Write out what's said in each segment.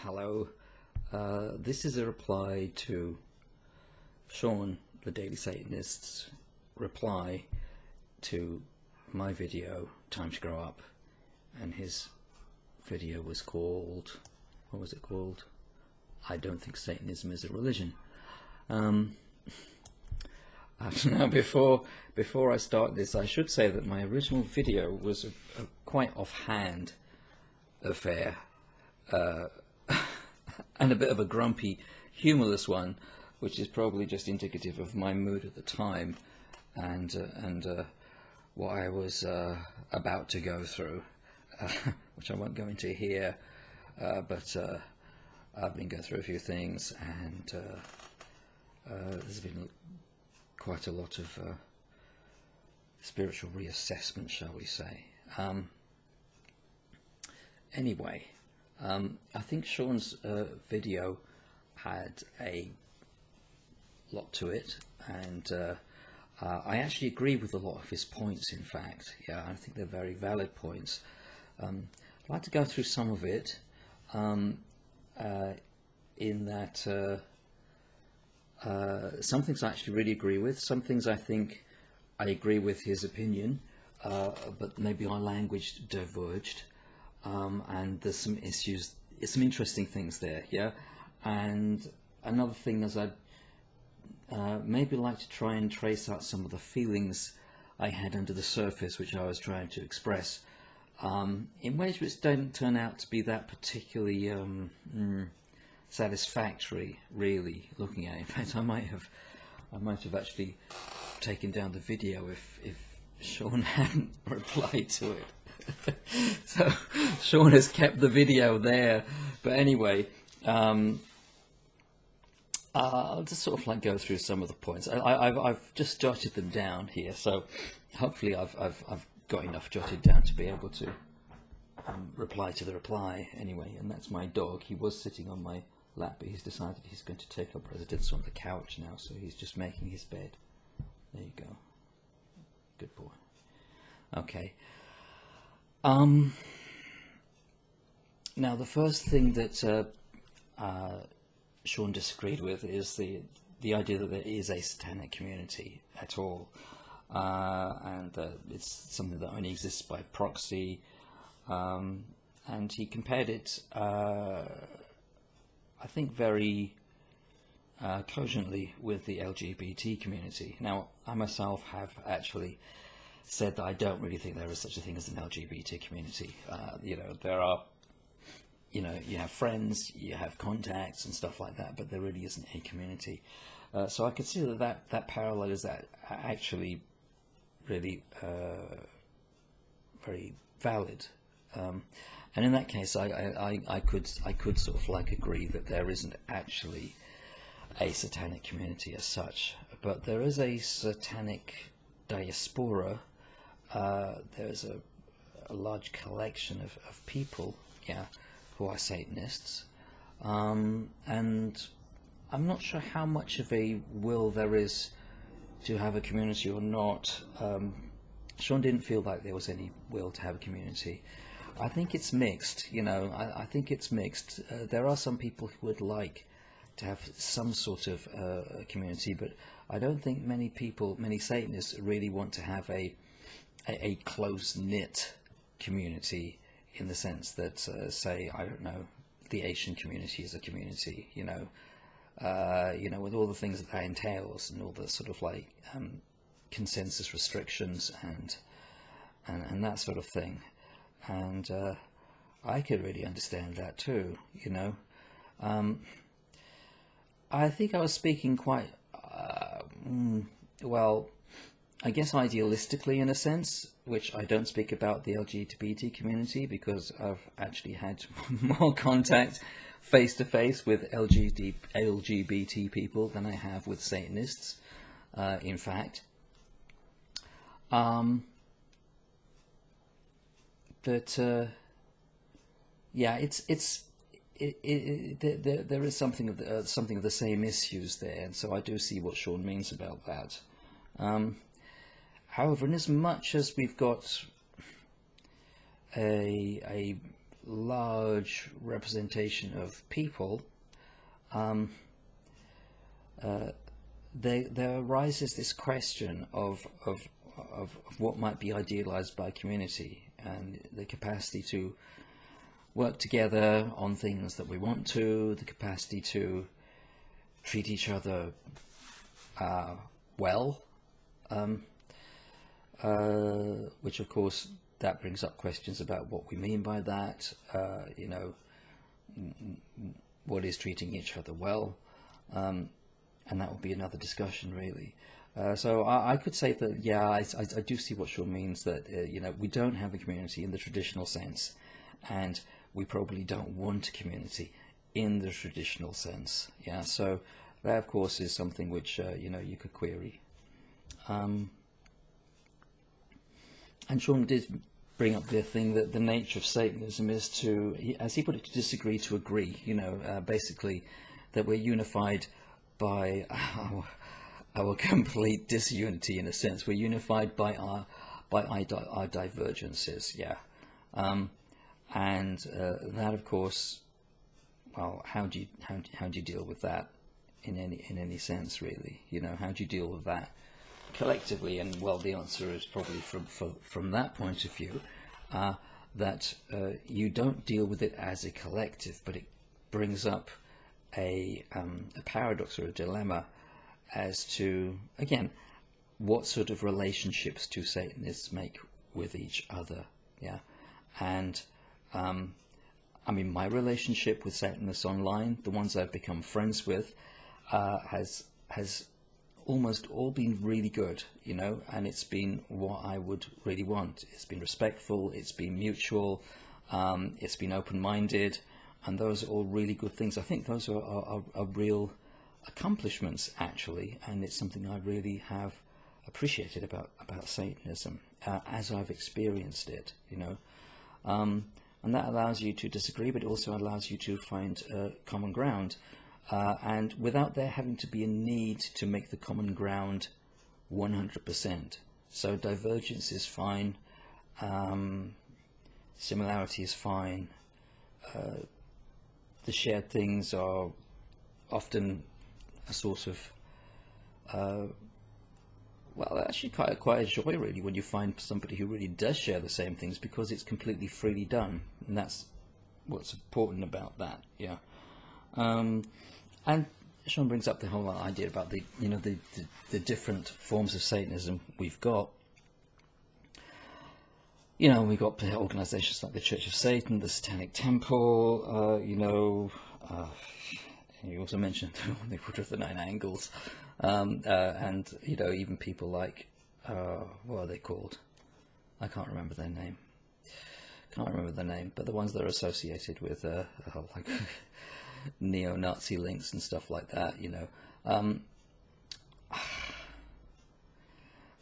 Hello. This is a reply to Sean, the Daily Satanist's reply to my video, Time to Grow Up, and his video was called, what was it called? I don't think Satanism is a religion. Now, before I start this, I should say that my original video was a quite offhand affair, and a bit of a grumpy, humorless one, which is probably just indicative of my mood at the time and what I was about to go through, which I won't go into here, but I've been going through a few things, and there's been quite a lot of spiritual reassessment, shall we say. Anyway, I think Sean's video had a lot to it, and I actually agree with a lot of his points, in fact. Yeah, I think they're very valid points. I'd like to go through some of it, in that some things I actually really agree with, some things I think I agree with his opinion, but maybe our language diverged. And there's some issues, some interesting things there, yeah. And another thing is I'd maybe like to try and trace out some of the feelings I had under the surface, which I was trying to express, in ways which don't turn out to be that particularly satisfactory, really, looking at it. In fact, I might have actually taken down the video if Sean hadn't replied to it. So Sean has kept the video there, but anyway, I'll just sort of like go through some of the points. I've just jotted them down here, so hopefully I've got enough jotted down to be able to reply to the reply anyway. And that's my dog. He was sitting on my lap, but he's decided he's going to take up residence on the couch now, so he's just making his bed. There you go. Good boy. Okay. Now the first thing that Sean disagreed with is the idea that there is a satanic community at all, and it's something that only exists by proxy, and he compared it, I think, very cogently with the LGBT community. Now, I myself have actually said that I don't really think there is such a thing as an LGBT community. You know, there are, you know, you have friends, you have contacts and stuff like that, but there really isn't a community. So I consider that parallel is that actually really very valid. And in that case, I could sort of like agree that there isn't actually a satanic community as such, but there is a satanic diaspora. There's a large collection of people, yeah, who are Satanists, and I'm not sure how much of a will there is to have a community or not. Sean didn't feel like there was any will to have a community. I think it's mixed, you know. I think it's mixed. There are some people who would like to have some sort of community, but I don't think many Satanists really want to have a close-knit community, in the sense that, say, I don't know, the Asian community is a community, you know, with all the things that entails, and all the sort of like consensus restrictions and that sort of thing. And I could really understand that too, you know. I think I was speaking quite, well, I guess idealistically in a sense, which I don't speak about the LGBT community because I've actually had more contact face-to-face with LGBT people than I have with Satanists, in fact. But yeah, there is something of the same issues there, and so I do see what Sean means about that. However, in as much as we've got a large representation of people, there arises this question of what might be idealized by community, and the capacity to work together on things that we want to, the capacity to treat each other well, which of course that brings up questions about what we mean by that, you know, what is treating each other well, and that will be another discussion really. So I could say that, yeah, I do see what Sean means, that you know, we don't have a community in the traditional sense, and we probably don't want a community in the traditional sense. Yeah, so that of course is something which you know, you could query. And Sean did bring up the thing that the nature of Satanism is to, as he put it, to disagree to agree. You know, basically that we're unified by our complete disunity, in a sense. We're unified by our divergences. Yeah, and that of course, well, how do you deal with that in any sense, really? You know, how do you deal with that collectively? And well, the answer is probably from that point of view, that you don't deal with it as a collective, but it brings up a paradox or a dilemma as to, again, what sort of relationships do Satanists make with each other. Yeah, and I mean, my relationship with Satanists online, the ones I've become friends with, has almost all been really good, you know, and it's been what I would really want. It's been respectful, it's been mutual, it's been open-minded, and those are all really good things. I think those are real accomplishments, actually, and it's something I really have appreciated about Satanism as I've experienced it, you know. And that allows you to disagree, but it also allows you to find common ground. And without there having to be a need to make the common ground 100%. So divergence is fine, similarity is fine, the shared things are often a sort of, well, actually quite a joy really when you find somebody who really does share the same things, because it's completely freely done, and that's what's important about that. Yeah. And Sean brings up the whole idea about the, you know, the different forms of Satanism we've got. You know, we've got organizations like the Church of Satan, the Satanic Temple, you know, you also mentioned the Order of the Nine Angles, and, you know, even people like, what are they called? I can't remember their name. But the ones that are associated with, like, neo-Nazi links and stuff like that, you know.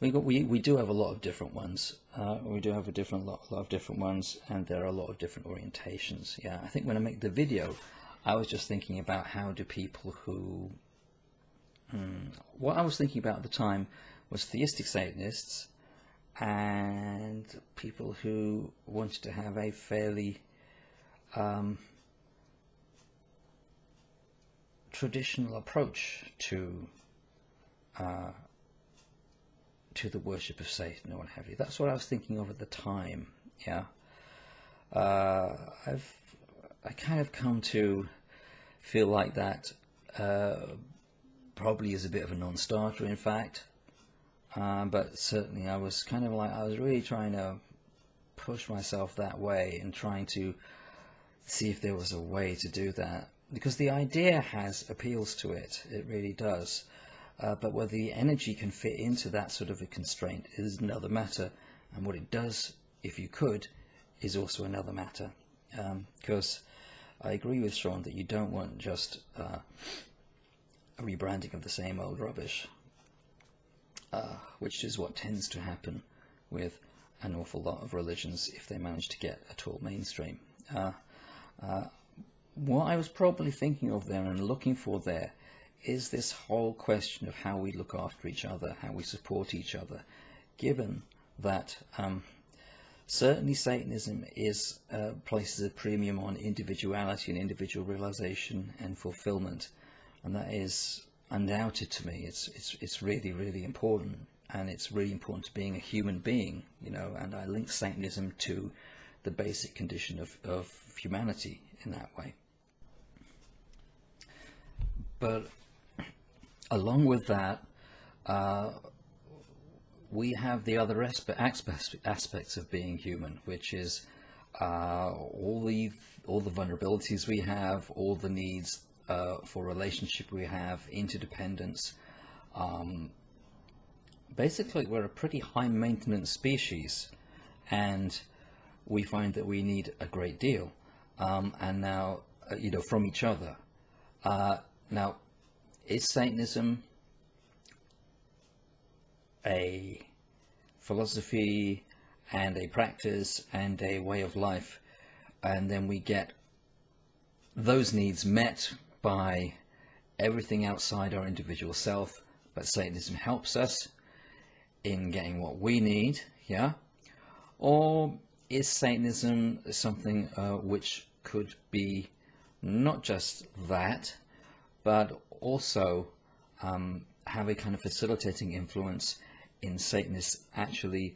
We do have a lot of different ones. We do have a lot of different ones, and there are a lot of different orientations. Yeah, I think when I make the video, I was just thinking about how do people who... what I was thinking about at the time was theistic Satanists and people who wanted to have a fairly traditional approach to the worship of Satan or what have you. That's what I was thinking of at the time. Yeah, I kind of come to feel like that probably is a bit of a non-starter, in fact. But certainly I was kind of like, I was really trying to push myself that way and trying to see if there was a way to do that, because the idea has appeals to it, it really does. But whether the energy can fit into that sort of a constraint is another matter, and what it does, if you could, is also another matter. Because I agree with Sean that you don't want just a rebranding of the same old rubbish, which is what tends to happen with an awful lot of religions if they manage to get at all mainstream. What I was probably thinking of there and looking for there is this whole question of how we look after each other, how we support each other, given that Certainly Satanism is places a premium on individuality and individual realization and fulfillment, and that is undoubted to me. It's really, really important, and it's really important to being a human being, you know, and I link Satanism to the basic condition of humanity in that way. But along with that, we have the other aspects of being human, which is all the vulnerabilities we have, all the needs for relationship we have, interdependence. Basically, we're a pretty high maintenance species, and we find that we need a great deal, and now, you know, from each other. Now, is Satanism a philosophy and a practice and a way of life, and then we get those needs met by everything outside our individual self, but Satanism helps us in getting what we need, yeah? Or is Satanism something which could be not just that, but also have a kind of facilitating influence in Satanists actually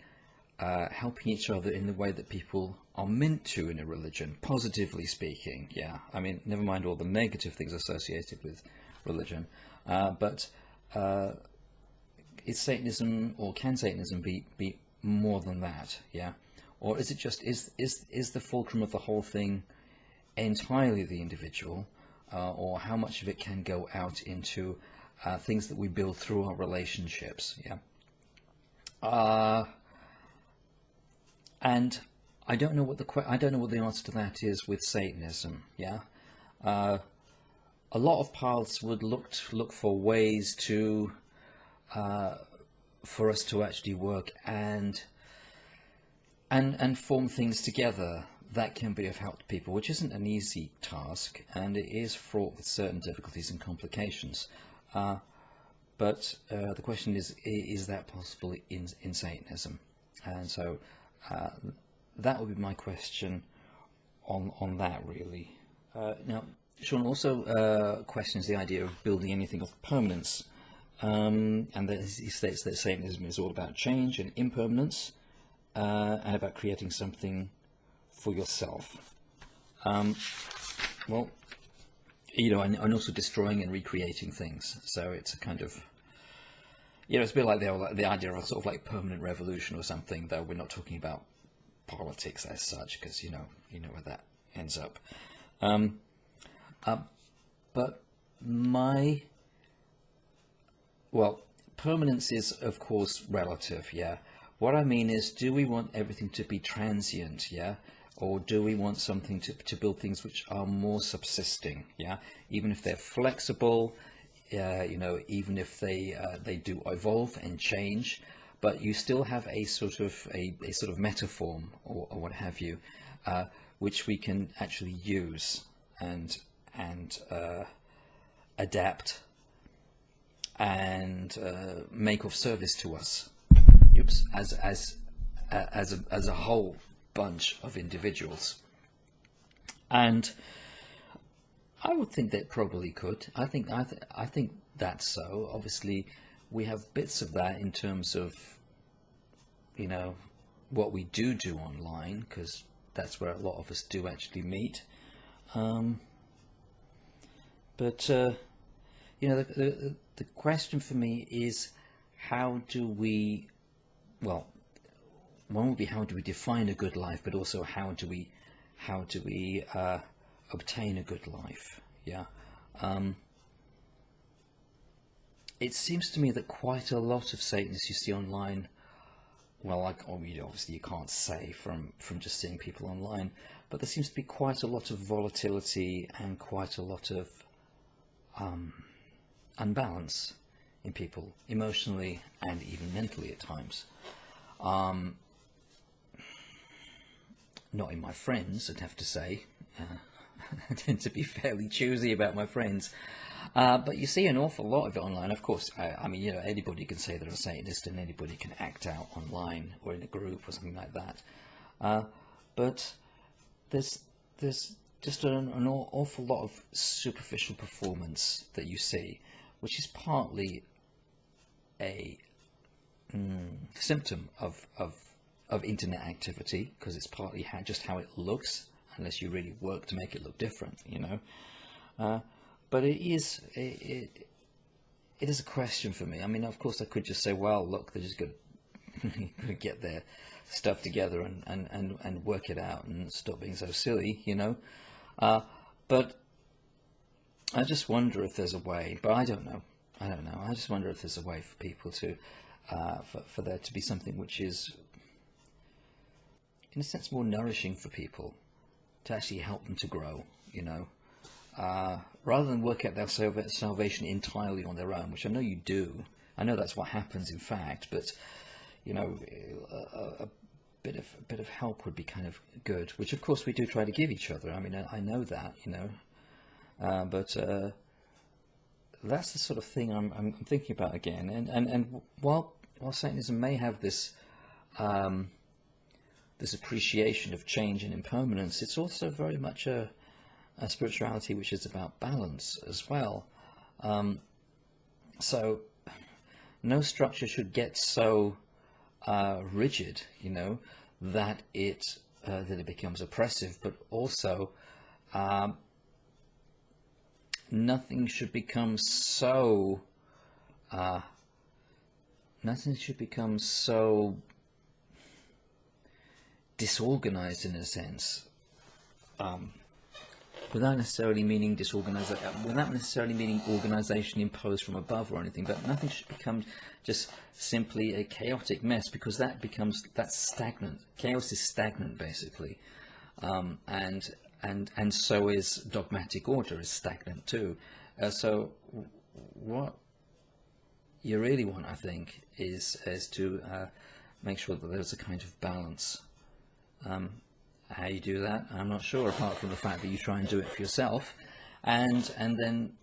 helping each other in the way that people are meant to in a religion, positively speaking, yeah. I mean, never mind all the negative things associated with religion, but is Satanism, or can Satanism be more than that, yeah? Or is it just, is the fulcrum of the whole thing entirely the individual, or how much of it can go out into things that we build through our relationships, yeah? And I don't know what the answer to that is with Satanism, yeah? A lot of paths would look for ways to for us to actually work and form things together that can be of help to people, which isn't an easy task, and it is fraught with certain difficulties and complications. But the question is that possible in Satanism? And so that would be my question on that, really. Now, Sean also questions the idea of building anything of permanence, and that he states that Satanism is all about change and impermanence, and about creating something for yourself. Well, you know, and also destroying and recreating things. So it's a kind of, you know, it's a bit like the idea of sort of like permanent revolution or something, though we're not talking about politics as such, because you know where that ends up. But permanence is of course relative, yeah. What I mean is, do we want everything to be transient, yeah? Or do we want something to build things which are more subsisting, yeah? Even if they're flexible, you know, even if they do evolve and change, but you still have a sort of metaform or what have you, which we can actually use and adapt and make of service to us. Oops, as a whole bunch of individuals. And I would think that probably could. I think that's so. Obviously, we have bits of that in terms of, you know, what we do online, because that's where a lot of us do actually meet. But you know, the question for me is, how do we, well, one would be, how do we define a good life, but also how do we obtain a good life, yeah? It seems to me that quite a lot of Satanists you see online, well, like, obviously you can't say from just seeing people online, but there seems to be quite a lot of volatility and quite a lot of unbalance in people, emotionally and even mentally at times. Not in my friends, I'd have to say. I tend to be fairly choosy about my friends. But you see an awful lot of it online. Of course, I mean, you know, anybody can say they're a Satanist and anybody can act out online or in a group or something like that. But there's just an awful lot of superficial performance that you see, which is partly a symptom of internet activity, because it's partly just how it looks, unless you really work to make it look different, you know. But it is a question for me. I mean, of course, I could just say, well, look, they're just going to get their stuff together and work it out and stop being so silly, you know. But I just wonder if there's a way. But I don't know. I just wonder if there's a way for people to, for there to be something which is, in a sense, more nourishing for people, to actually help them to grow, you know. Rather than work out their salvation entirely on their own, which I know you do. I know that's what happens, in fact. But you know, a bit of help would be kind of good. Which, of course, we do try to give each other. I mean, I know that, you know. But that's the sort of thing I'm thinking about again. And while Satanism may have this this appreciation of change and impermanence, it's also very much a spirituality which is about balance as well. So no structure should get so rigid, you know, that it becomes oppressive, but also nothing should become so disorganized, in a sense, without necessarily meaning without necessarily meaning organization imposed from above or anything. But nothing should become just simply a chaotic mess, because that's stagnant. Chaos is stagnant, basically, and so is dogmatic order is stagnant too. So what you really want, I think, is to make sure that there's a kind of balance. How you do that, I'm not sure, apart from the fact that you try and do it for yourself, and then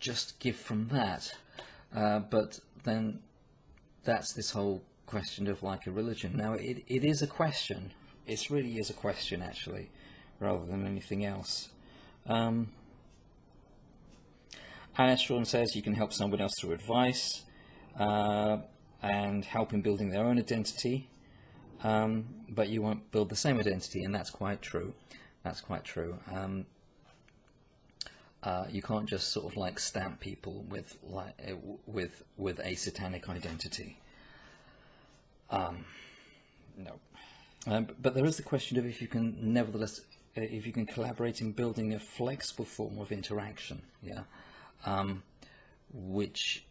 just give from that. But then that's this whole question of like a religion. Now it is a question. It really is a question, actually, rather than anything else. And as Sean says, you can help someone else through advice and help in building their own identity. But you won't build the same identity, and that's quite true. That's quite true. You can't just sort of like stamp people with a satanic identity. No. But there is the question of if you can, nevertheless, if you can collaborate in building a flexible form of interaction, yeah, which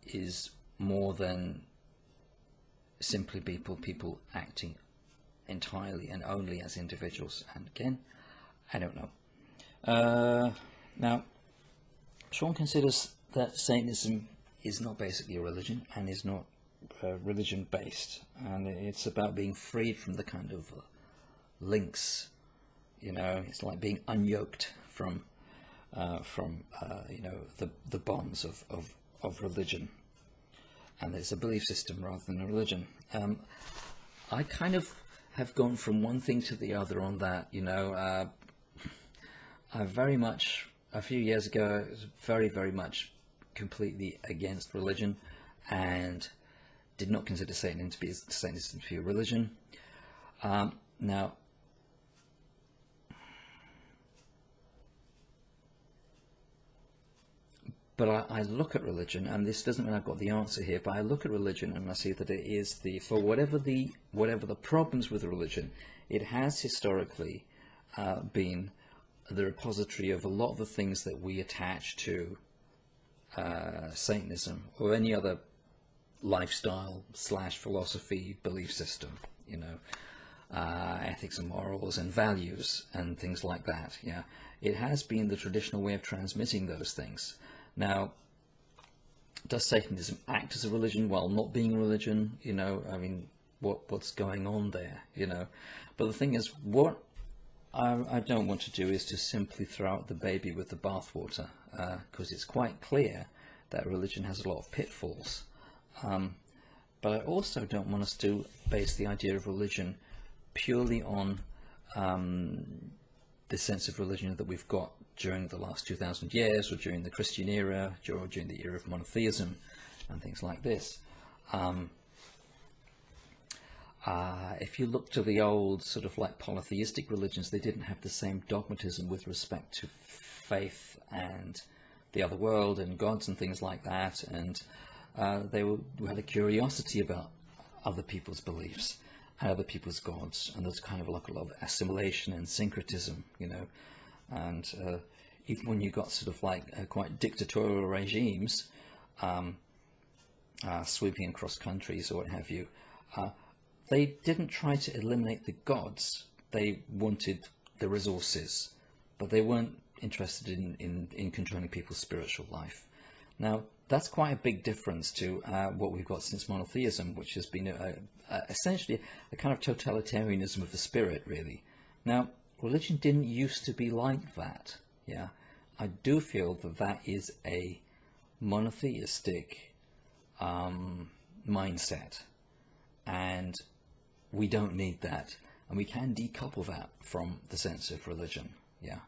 is more than simply people acting entirely and only as individuals. And again, I don't know. Now, Sean considers that Satanism is not basically a religion and is not religion based, and it's about being freed from the kind of links, you know. It's like being unyoked from you know, the bonds of religion. And it's a belief system rather than a religion. I kind of have gone from one thing to the other on that, you know. I very much, a few years ago, was very, very much completely against religion and did not consider Satanism to be a religion. Now, but I look at religion, and this doesn't mean I've got the answer here, but I look at religion and I see that it is for whatever the problems with religion, it has historically been the repository of a lot of the things that we attach to Satanism or any other lifestyle / philosophy belief system, you know, ethics and morals and values and things like that. Yeah, it has been the traditional way of transmitting those things. Now, does Satanism act as a religion while not being a religion? You know, I mean, what's going on there? You know, but the thing is, what I don't want to do is to simply throw out the baby with the bathwater, because it's quite clear that religion has a lot of pitfalls. But but I also don't want us to base the idea of religion purely on the sense of religion that we've got during the last 2,000 years, or during the Christian era, or during the era of monotheism and things like this. If you look to the old sort of like polytheistic religions, they didn't have the same dogmatism with respect to faith and the other world and gods and things like that, and they had a curiosity about other people's beliefs and other people's gods, and there's kind of like a lot of assimilation and syncretism, you know, and even when you got sort of like quite dictatorial regimes sweeping across countries or what have you, they didn't try to eliminate the gods. They wanted the resources, but they weren't interested in controlling people's spiritual life. Now, that's quite a big difference to what we've got since monotheism, which has been essentially a kind of totalitarianism of the spirit, really. Now, religion didn't used to be like that. Yeah, I do feel that that is a monotheistic mindset, and we don't need that, and we can decouple that from the sense of religion. Yeah.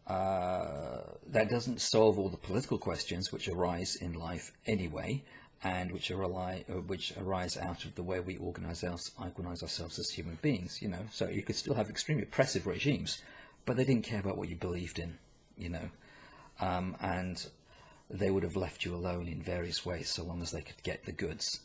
That doesn't solve all the political questions which arise in life anyway, and which arise out of the way we organize ourselves as human beings, you know. So you could still have extremely oppressive regimes, but they didn't care about what you believed in, you know, and they would have left you alone in various ways so long as they could get the goods.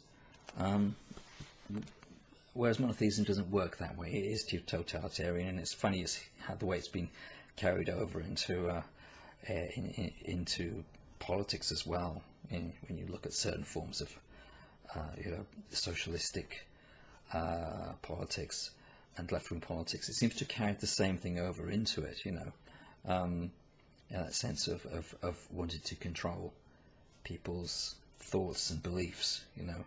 Whereas monotheism doesn't work that way. It is totalitarian, and it's funny how the way it's been carried over into politics as well. When you look at certain forms of you know, socialistic politics and left-wing politics, it seems to carry the same thing over into it. You know, that sense of wanting to control people's thoughts and beliefs. You know.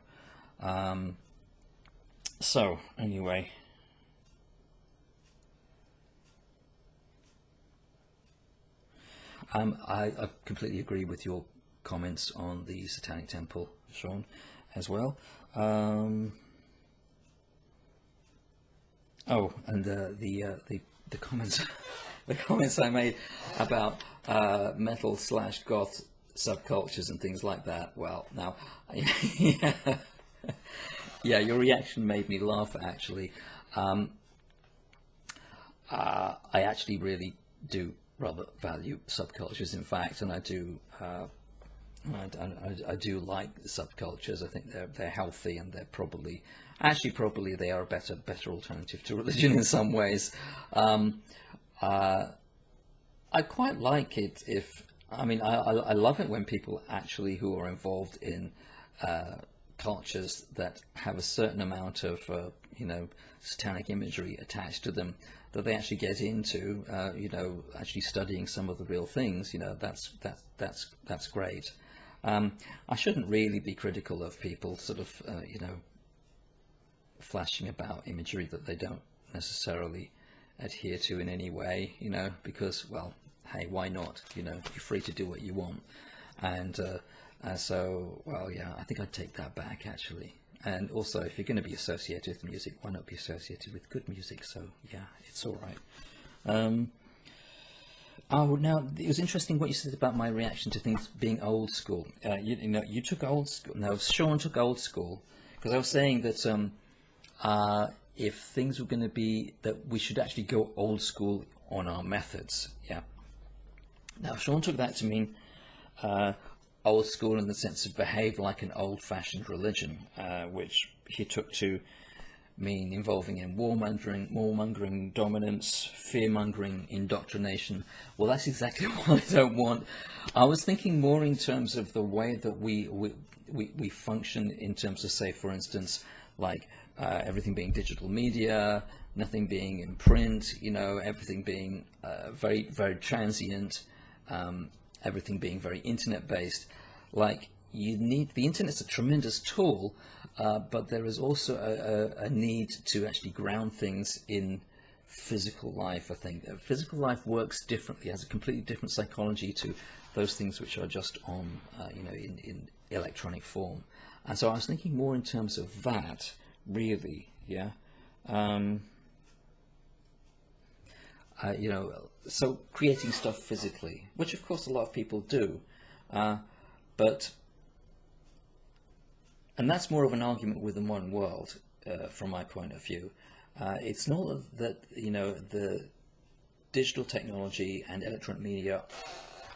So anyway, I completely agree with your comments on the Satanic Temple, Sean, as well. Oh, and the comments the comments I made about metal/goth subcultures and things like that. Well, now, yeah. Yeah, your reaction made me laugh, actually. I actually really do rather value subcultures, in fact, and I do like subcultures. I think they're healthy, and they're probably they are a better alternative to religion in some ways. I quite like it I love it when people actually who are involved in cultures that have a certain amount of you know, satanic imagery attached to them, that they actually get into you know, actually studying some of the real things. You know, that's great. I shouldn't really be critical of people sort of you know, flashing about imagery that they don't necessarily adhere to in any way, you know, because, well, hey, why not? You know, you're free to do what you want. And so, well, yeah, I think I'd take that back, actually. And also, if you're going to be associated with music, why not be associated with good music? So, yeah, it's all right. Oh, now, it was interesting what you said about my reaction to things being old school. You know, you took old school. No, Sean took old school, because I was saying that if things were going to be, that we should actually go old school on our methods. Yeah. Now, Sean took that to mean old school in the sense of behave like an old-fashioned religion, which he took to mean involving in warmongering, dominance, fear-mongering, indoctrination. Well, that's exactly what I don't want. I was thinking more in terms of the way that we function, in terms of, say, for instance, like everything being digital media, nothing being in print, you know, everything being very, very transient, everything being very internet-based. Like, you need, the internet's a tremendous tool, but there is also a need to actually ground things in physical life. I think physical life works differently, has a completely different psychology to those things which are just on, you know, electronic form. And so I was thinking more in terms of that, really, yeah. You know, so creating stuff physically, which of course a lot of people do, but, and that's more of an argument with the modern world, from my point of view. It's not that, you know, the digital technology and electronic media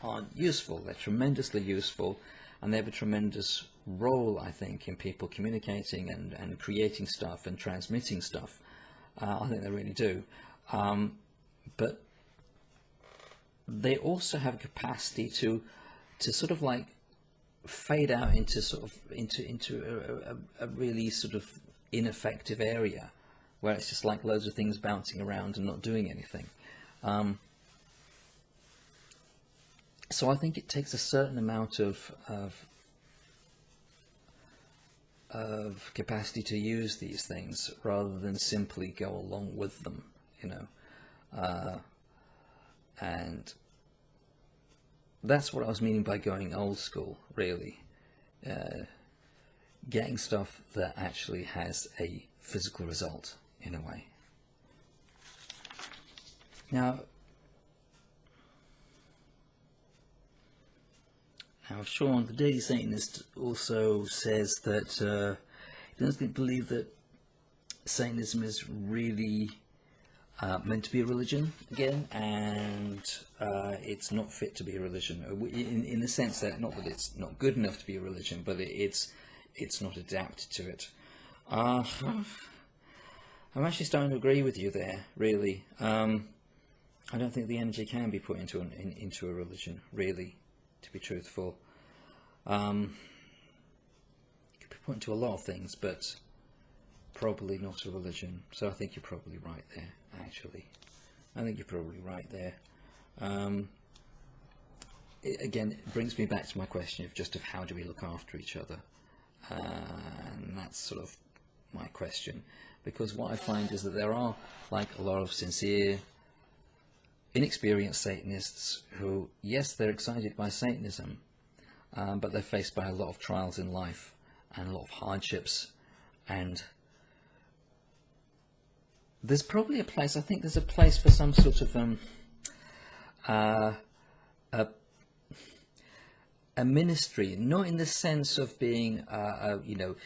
aren't useful. They're tremendously useful, and they have a tremendous role, I think, in people communicating and creating stuff and transmitting stuff. I think they really do. But they also have a capacity to sort of like fade out into sort of into a really sort of ineffective area where it's just like loads of things bouncing around and not doing anything. So I think it takes a certain amount of capacity to use these things rather than simply go along with them, you know. And that's what I was meaning by going old school, really. Getting stuff that actually has a physical result, in a way. Now Sean, the Daily Satanist, also says that he doesn't believe that Satanism is really meant to be a religion again, and it's not fit to be a religion in the sense that not that it's not good enough to be a religion, but it's not adapted to it. I'm actually starting to agree with you there, really. I don't think the energy can be put into a religion, really, to be truthful. It could be put into a lot of things, but probably not a religion. So I think you're probably right there, actually. I think you're probably right there. Again, it brings me back to my question of how do we look after each other? And that's sort of my question. Because what I find is that there are like a lot of sincere, inexperienced Satanists who, yes, they're excited by Satanism, but they're faced by a lot of trials in life and a lot of hardships, and there's probably a place, I think there's a place for some sort of a ministry, not in the sense of being, you know,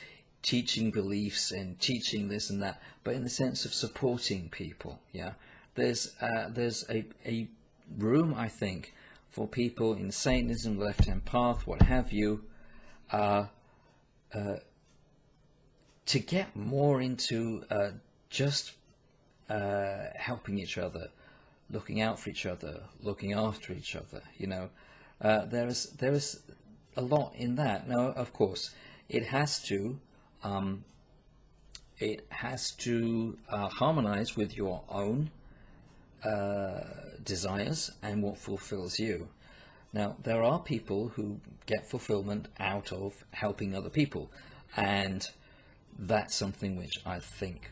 teaching beliefs and teaching this and that, but in the sense of supporting people. Yeah, there's a room, I think, for people in Satanism, the left-hand path, what have you, to get more into just helping each other, looking out for each other, looking after each other. You know, there is a lot in that. Now, of course, it has to harmonize with your own desires and what fulfills you. Now, there are people who get fulfillment out of helping other people, and that's something which I think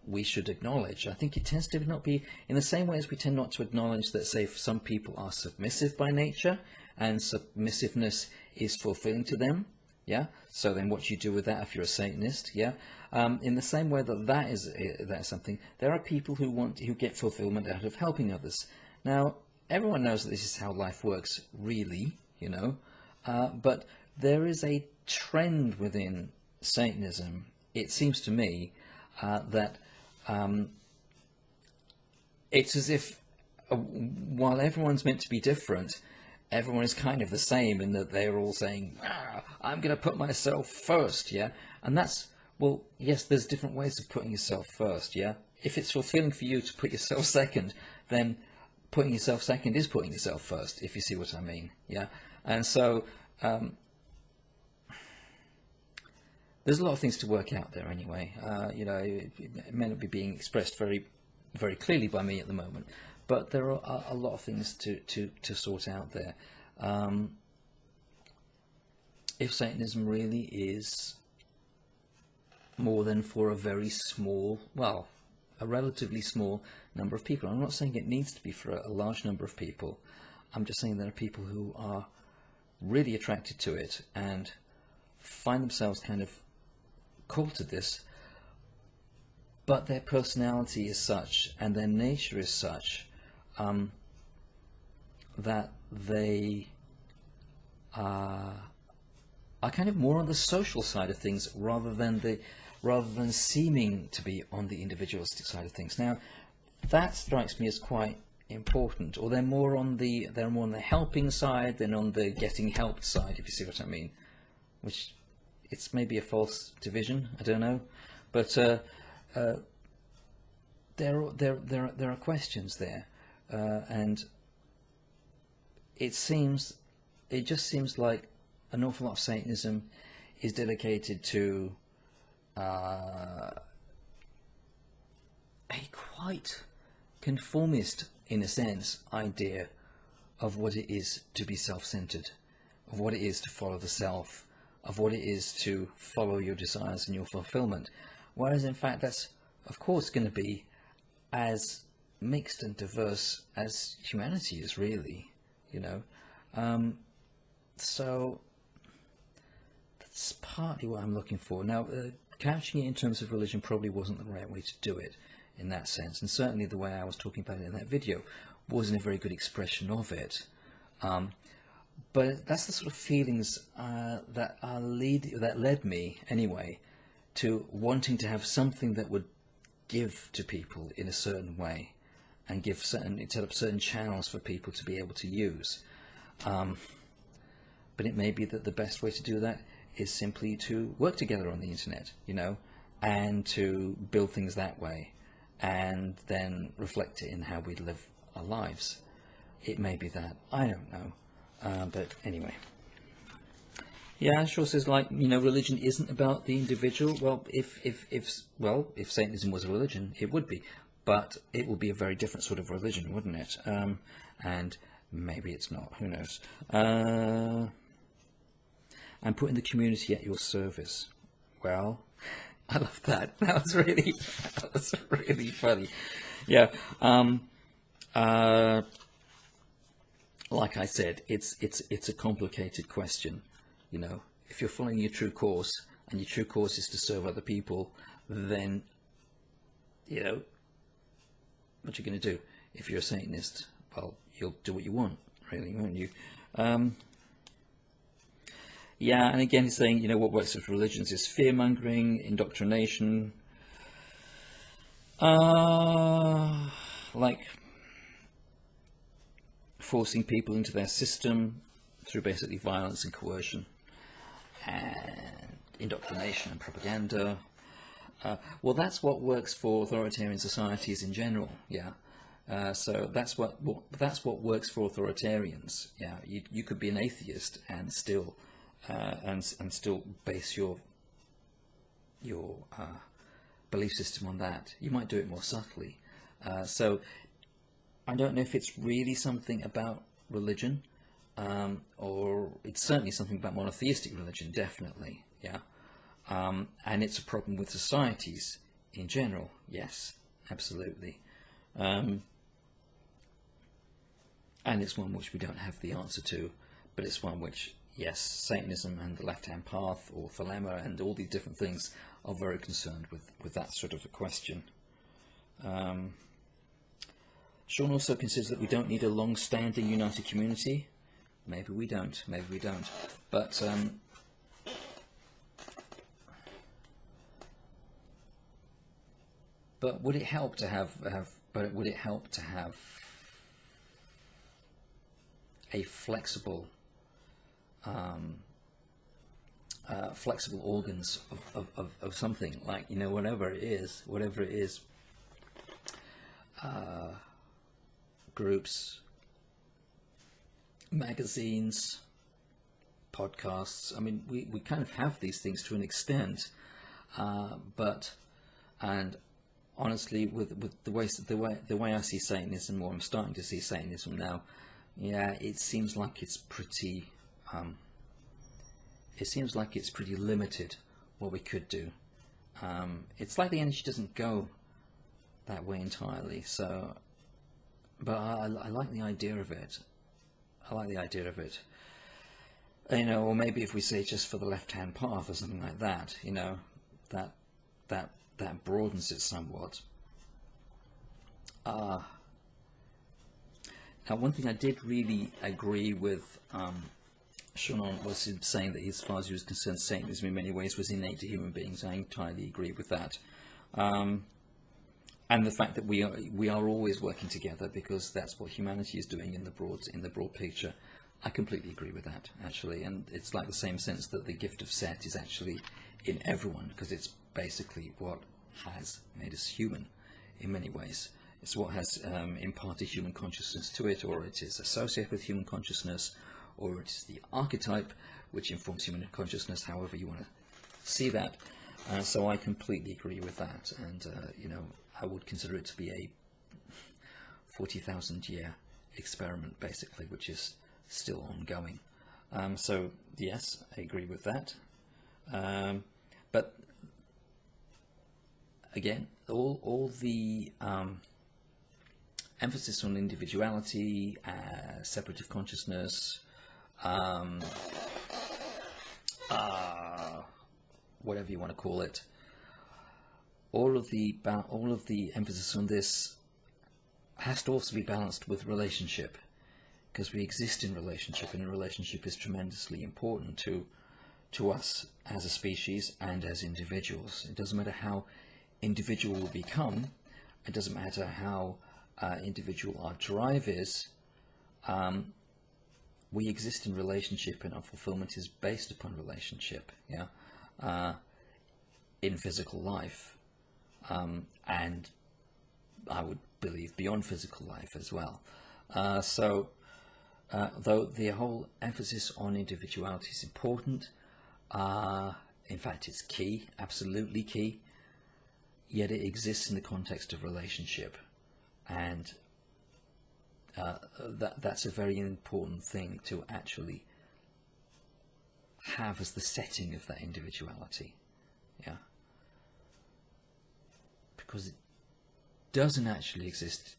we should acknowledge. I think it tends to not be in the same way as we tend not to acknowledge that, say, some people are submissive by nature and submissiveness is fulfilling to them. Yeah, so then what do you do with that if you're a Satanist? Yeah, in the same way that's something, there are people who get fulfillment out of helping others. Now, everyone knows that this is how life works, really, you know, but there is a trend within Satanism, it seems to me, that it's as if while everyone's meant to be different, everyone is kind of the same in that they're all saying, I'm going to put myself first, yeah? And that's, well, yes, there's different ways of putting yourself first, yeah? If it's fulfilling for you to put yourself second, then putting yourself second is putting yourself first, if you see what I mean, yeah? And so, there's a lot of things to work out there anyway. You know, it may not be being expressed very, very clearly by me at the moment, but there are a lot of things to sort out there. If Satanism really is more than for a very small, well, a relatively small number of people. I'm not saying it needs to be for a large number of people. I'm just saying there are people who are really attracted to it and find themselves kind of called to this, but their personality is such and their nature is such that they are kind of more on the social side of things rather than seeming to be on the individualistic side of things. Now, that strikes me as quite important. Or they're more on the helping side than on the getting helped side, if you see what I mean. Which it's maybe a false division, I don't know, but there are questions there, and it just seems like an awful lot of Satanism is dedicated to a quite conformist, in a sense, idea of what it is to be self-centered, of what it is to follow the self, of what it is to follow your desires and your fulfillment. Whereas in fact that's of course going to be as mixed and diverse as humanity is, really, you know. So that's partly what I'm looking for. Now, couching it in terms of religion probably wasn't the right way to do it in that sense, and certainly the way I was talking about it in that video wasn't a very good expression of it. But that's the sort of feelings that led me, anyway, to wanting to have something that would give to people in a certain way, and set up certain channels for people to be able to use. But it may be that the best way to do that is simply to work together on the internet, you know, and to build things that way, and then reflect it in how we live our lives. It may be that, I don't know. But anyway, yeah, Shaw says, like, you know, religion isn't about the individual. Well, if Satanism was a religion, it would be, but it would be a very different sort of religion, wouldn't it? And maybe it's not. Who knows? And putting the community at your service. Well, I love that. That was really funny. Yeah. Like I said, it's a complicated question, you know. If you're following your true course, and your true course is to serve other people, then, you know, what you're going to do? If you're a Satanist, well, you'll do what you want, really, won't you? Yeah, and again, he's saying, you know, what works with religions is fear-mongering, indoctrination, like forcing people into their system through basically violence and coercion, and indoctrination and propaganda. Well, that's what works for authoritarian societies in general. Yeah. So that's what works for authoritarians. Yeah. You could be an atheist and still still base your belief system on that. You might do it more subtly. So I don't know if it's really something about religion, or it's certainly something about monotheistic religion, definitely, yeah. And it's a problem with societies in general, yes, absolutely. And it's one which we don't have the answer to, but it's one which, yes, Satanism and the left-hand path, or Thelema, and all these different things are very concerned with that sort of a question. Sean also considers that we don't need a long-standing united community. Maybe we don't. Maybe we don't. But would it help to have? Would it help to have a flexible, flexible organs of something, like, you know, whatever it is. Groups, magazines, podcasts. I mean, we kind of have these things to an extent, and honestly, with the way I see Satanism, or I'm starting to see Satanism now, yeah, it seems like it's pretty limited what we could do. It's like the energy doesn't go that way entirely. So. But I like the idea of it. I like the idea of it. you know, or maybe if we say just for the left-hand path or something like that, you know, that broadens it somewhat. Now, one thing I did really agree with Sean on was him saying that, as far as he was concerned, Satanism in many ways was innate to human beings. I entirely agree with that. And the fact that we are always working together, because that's what humanity is doing in the broad picture. I completely agree with that, actually, and it's like the same sense that the gift of Set is actually in everyone, because it's basically what has made us human in many ways. It's what has imparted human consciousness to it, or it is associated with human consciousness, or it is the archetype which informs human consciousness, however you want to see that. So I completely agree with that, and you know, I would consider it to be a 40,000 year experiment, basically, which is still ongoing. So yes, I agree with that. But again, all the emphasis on individuality, separative consciousness, whatever you want to call it, all of the emphasis on this has to also be balanced with relationship, because we exist in relationship, and relationship is tremendously important to us as a species and as individuals. It doesn't matter how individual we become, it doesn't matter how individual our drive is, we exist in relationship, and our fulfillment is based upon relationship, in physical life, and I would believe beyond physical life as well. Though the whole emphasis on individuality is important, in fact it's key, absolutely key, yet it exists in the context of relationship, and that's a very important thing to actually have as the setting of that individuality, because it doesn't actually exist,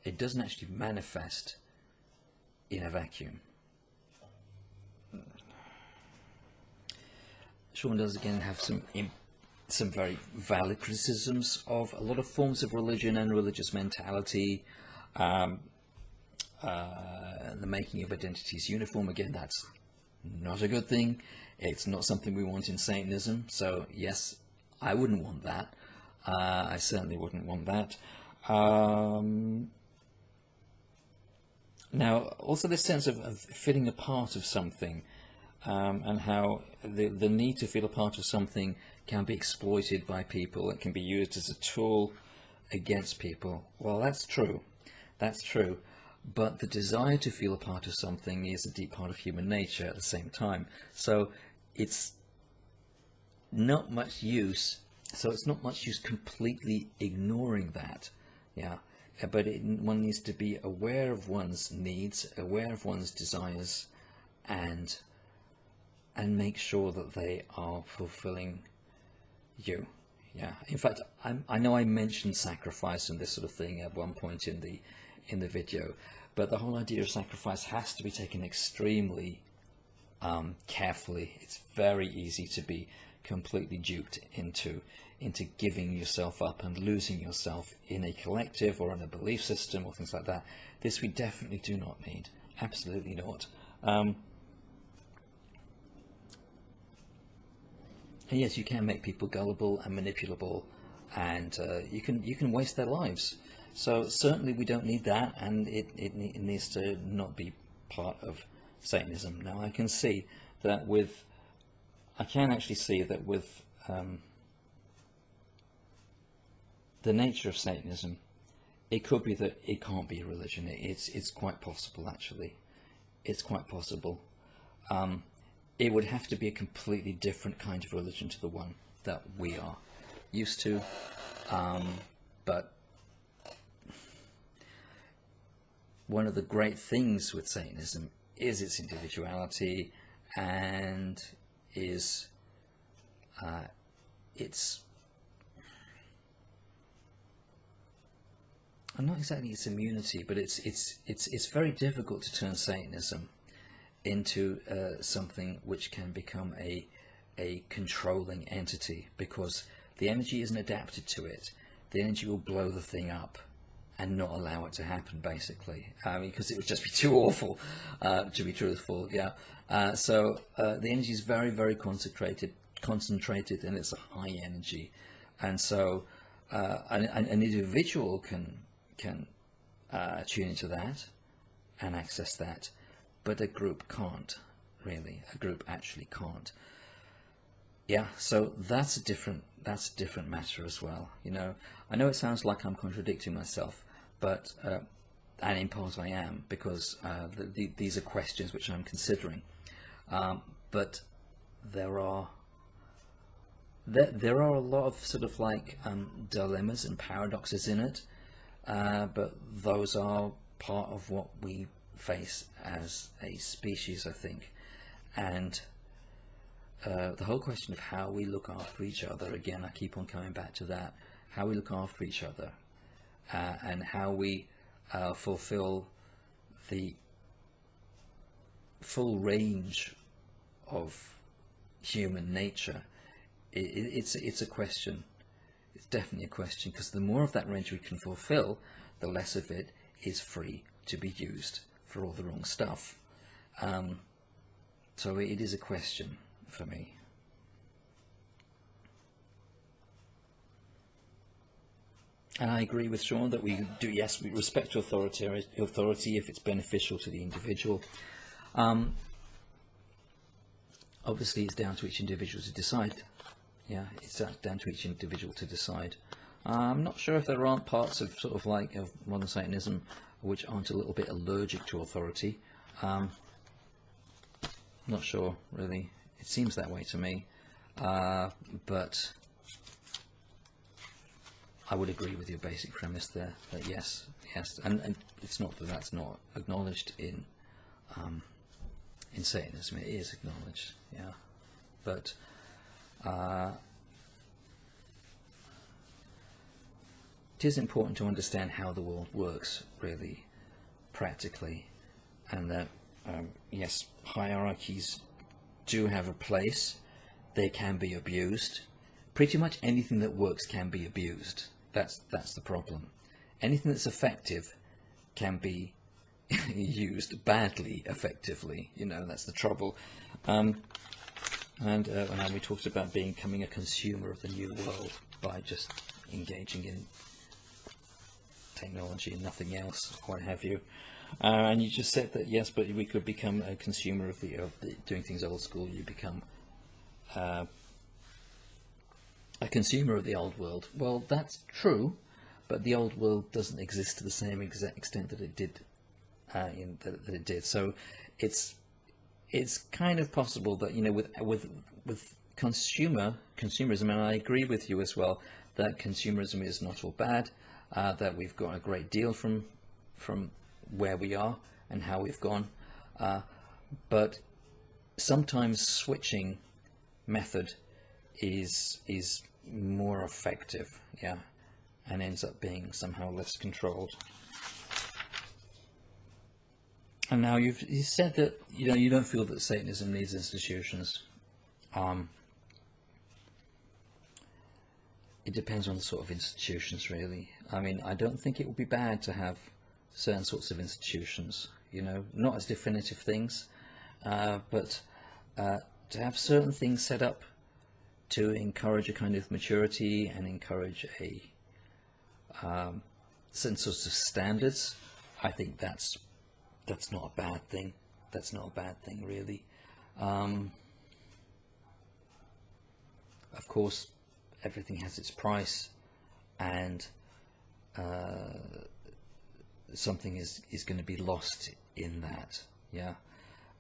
it doesn't actually manifest in a vacuum. Sean does again have some very valid criticisms of a lot of forms of religion and religious mentality, the making of identities uniform. Again, that's not a good thing. It's not something we want in Satanism. So yes, I wouldn't want that. I certainly wouldn't want that. Now, also this sense of feeling a part of something, and how the need to feel a part of something can be exploited by people. It can be used as a tool against people. Well, that's true. That's true. But the desire to feel a part of something is a deep part of human nature at the same time. So it's not much use. So it's not much use completely ignoring that. But one needs to be aware of one's needs, aware of one's desires, and make sure that they are fulfilling you. In fact, I know I mentioned sacrifice and this sort of thing at one point in the video, but the whole idea of sacrifice has to be taken extremely carefully. It's very easy to be completely duped into giving yourself up and losing yourself in a collective or in a belief system or things like that. This we definitely do not need. Absolutely not. And yes, you can make people gullible and manipulable, and you can waste their lives. So certainly we don't need that, and it needs to not be part of Satanism. Now I can see that I can actually see that with the nature of Satanism, it could be that it can't be a religion. It's quite possible, actually. It's quite possible. It would have to be a completely different kind of religion to the one that we are used to. But one of the great things with Satanism is its individuality, and is its, not exactly its immunity, but it's very difficult to turn Satanism into something which can become a controlling entity, because the energy isn't adapted to it. The energy will blow the thing up and not allow it to happen, basically, because it would just be too awful, to be truthful. Yeah. So the energy is very, very concentrated, and it's a high energy, and so an individual can tune into that and access that, but a group can't, really. A group actually can't. Yeah, so that's a different matter as well. You know, I know it sounds like I'm contradicting myself, but and in part I am, because these are questions which I'm considering. But there are a lot of sort of like dilemmas and paradoxes in it, but those are part of what we face as a species, I think. And the whole question of how we look after each other, again, I keep on coming back to that, how we look after each other, and how we fulfill the full range of human nature. It's a question. It's definitely a question, because the more of that range we can fulfill, the less of it is free to be used for all the wrong stuff. So it is a question for me. And I agree with Sean that we do, yes, we respect authority if it's beneficial to the individual. Obviously, it's down to each individual to decide. Yeah, it's down to each individual to decide. I'm not sure if there aren't parts of sort of like of modern Satanism which aren't a little bit allergic to authority. Not sure, really. It seems that way to me. But I would agree with your basic premise there, that yes, and it's not that that's not acknowledged in Satanism. It is acknowledged, yeah. But it is important to understand how the world works, really, practically, and that yes, hierarchies do have a place. They can be abused. Pretty much anything that works can be abused. That's the problem. Anything that's effective can be used badly, effectively. You know, that's the trouble. And we talked about becoming a consumer of the new world by just engaging in technology and nothing else, what have you. And you just said that yes, but we could become a consumer of the doing things old school. You become a consumer of the old world. Well, that's true, but the old world doesn't exist to the same extent that it did. That it did. So it's kind of possible that, you know, with consumerism, and I agree with you as well that consumerism is not all bad. That we've got a great deal from where we are and how we've gone, but sometimes switching method is more effective, yeah, and ends up being somehow less controlled. And now you said that, you know, you don't feel that Satanism needs institutions. It depends on the sort of institutions, really. I mean, I don't think it would be bad to have certain sorts of institutions, you know, not as definitive things, but to have certain things set up to encourage a kind of maturity and encourage a certain sorts of standards. I think that's not a bad thing. That's not a bad thing, really. Of course, everything has its price, and something is going to be lost in that, yeah.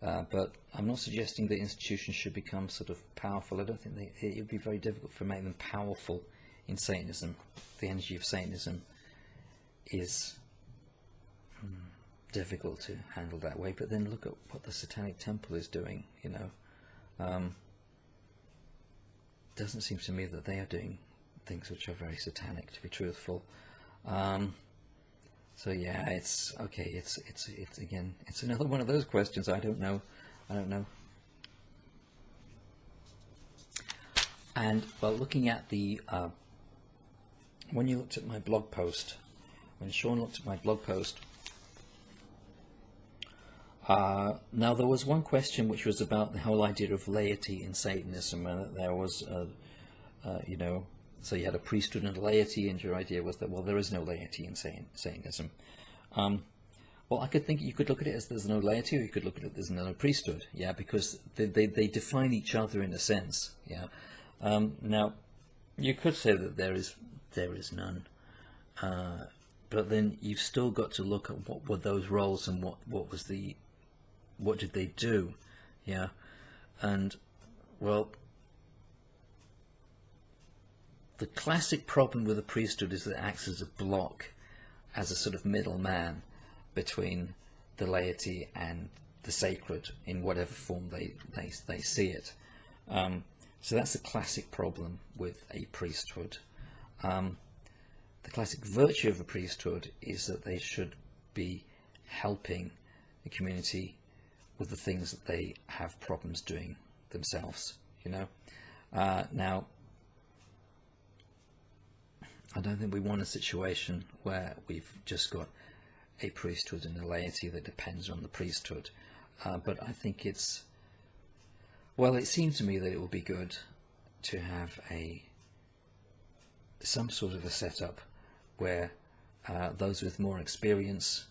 But I'm not suggesting that institutions should become sort of powerful. I don't think it would be very difficult for making them powerful in Satanism. The energy of Satanism is difficult to handle that way. But then look at what the Satanic Temple is doing, you know. Doesn't seem to me that they are doing things which are very satanic, to be truthful. So yeah, it's okay. It's again, it's another one of those questions. I don't know. I don't know. And well, looking at the when you looked at my blog post, when Sean looked at my blog post, now there was one question which was about the whole idea of laity in Satanism, and there was, you know, so you had a priesthood and a laity, and your idea was that, well, there is no laity in Satanism. Well, I could think you could look at it as there's no laity, or you could look at it as no priesthood, yeah, because they define each other in a sense, yeah. Now, you could say that there is none, but then you've still got to look at what were those roles and what did they do, yeah, and well, the classic problem with the priesthood is that it acts as a block, as a sort of middleman between the laity and the sacred in whatever form they see it. So that's the classic problem with a priesthood. The classic virtue of a priesthood is that they should be helping the community with the things that they have problems doing themselves, you know. Now, I don't think we want a situation where we've just got a priesthood and a laity that depends on the priesthood, but I think it's, well, it seems to me that it would be good to have some sort of a setup where those with more experience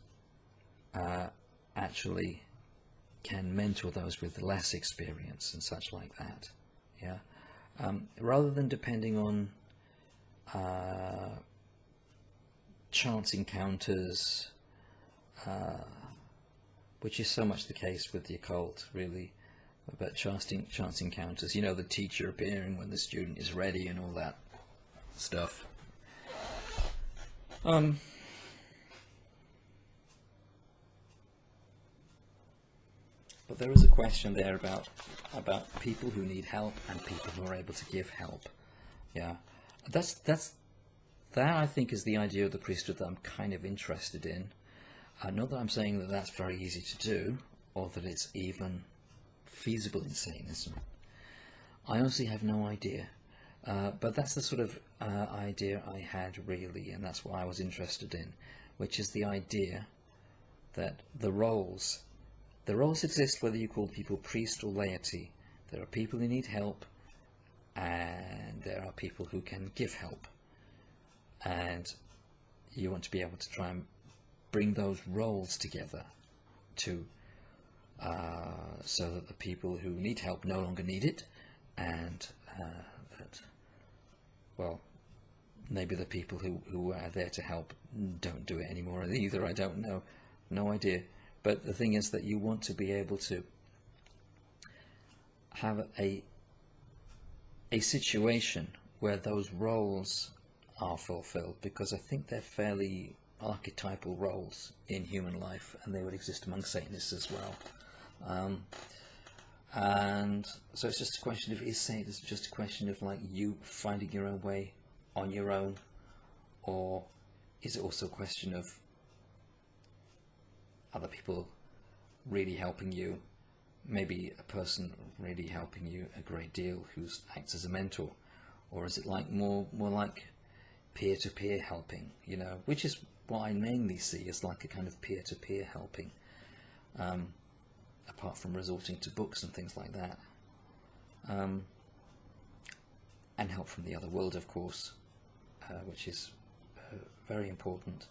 actually can mentor those with less experience and such like that, yeah, rather than depending on chance encounters, which is so much the case with the occult, really, about chance encounters, you know, the teacher appearing when the student is ready and all that stuff. But there is a question there about people who need help and people who are able to give help. Yeah, that I think is the idea of the priesthood that I'm kind of interested in. Not that I'm saying that that's very easy to do, or that it's even feasible in Satanism. I honestly have no idea. But that's the sort of idea I had, really, and that's what I was interested in, which is the idea that the roles exist whether you call people priest or laity. There are people who need help, and there are people who can give help, and you want to be able to try and bring those roles together to so that the people who need help no longer need it, and that, well, maybe the people who are there to help don't do it anymore either. I don't know, no idea. But the thing is that you want to be able to have a situation where those roles are fulfilled, because I think they're fairly archetypal roles in human life, and they would exist among Satanists as well. And so it's just a question of, is Satanism just a question of like you finding your own way on your own, or is it also a question of other people really helping you, maybe a person really helping you a great deal who acts as a mentor, or is it like more like peer-to-peer helping, you know, which is what I mainly see as like a kind of peer-to-peer helping, apart from resorting to books and things like that, and help from the other world, of course, which is very important.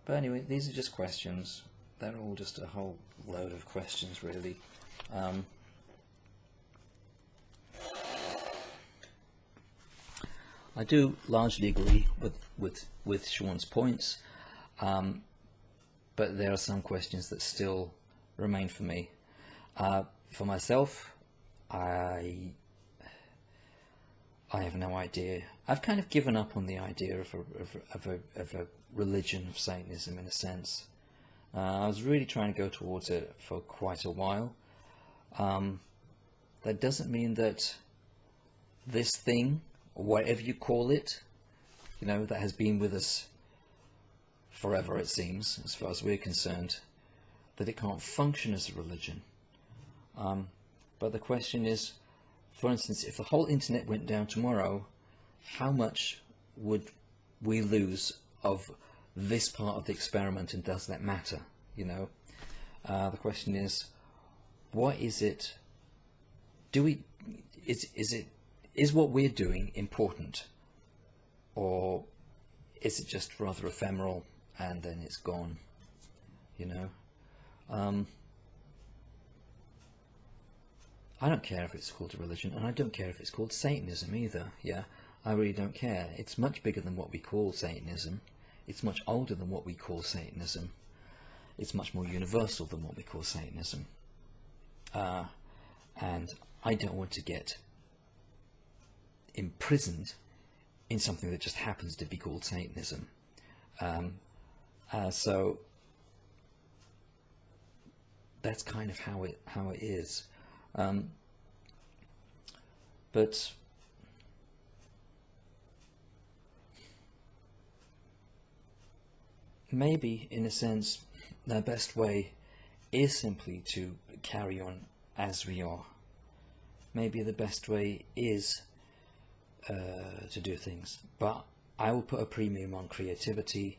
But anyway, these are just questions. They're all just a whole load of questions, really. I do largely agree with Sean's points, but there are some questions that still remain for me. For myself, I have no idea. I've kind of given up on the idea of a religion of Satanism, in a sense. I was really trying to go towards it for quite a while. That doesn't mean that this thing, or whatever you call it, you know, that has been with us forever, it seems, as far as we're concerned, that it can't function as a religion. But the question is, for instance, if the whole internet went down tomorrow, how much would we lose of this part of the experiment, and does that matter? You know, the question is, what is it? Is what we're doing important, or is it just rather ephemeral and then it's gone? You know, I don't care if it's called a religion, and I don't care if it's called Satanism either. Yeah, I really don't care. It's much bigger than what we call Satanism. It's much older than what we call Satanism. It's much more universal than what we call Satanism. And I don't want to get imprisoned in something that just happens to be called Satanism. So that's kind of how it is. But maybe, in a sense, the best way is simply to carry on as we are. Maybe the best way is to do things, but I will put a premium on creativity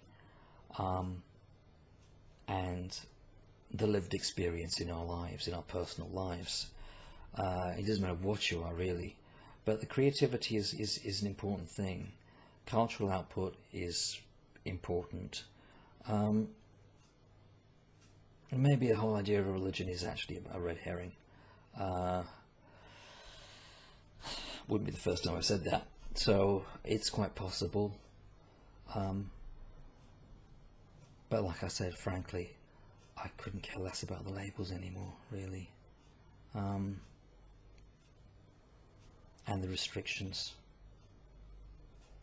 and the lived experience in our lives, in our personal lives. It doesn't matter what you are, really, but the creativity is an important thing. Cultural output is important. And maybe the whole idea of a religion is actually a red herring. Wouldn't be the first time I've said that, so it's quite possible. But like I said, frankly, I couldn't care less about the labels anymore, really. And the restrictions.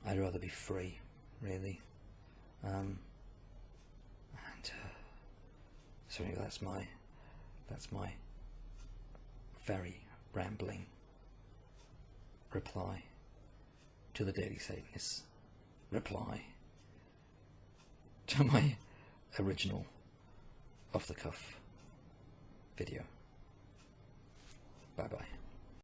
I'd rather be free, really. So anyway, that's my very rambling reply to the Daily Satanist's reply to my original off-the-cuff video. Bye bye.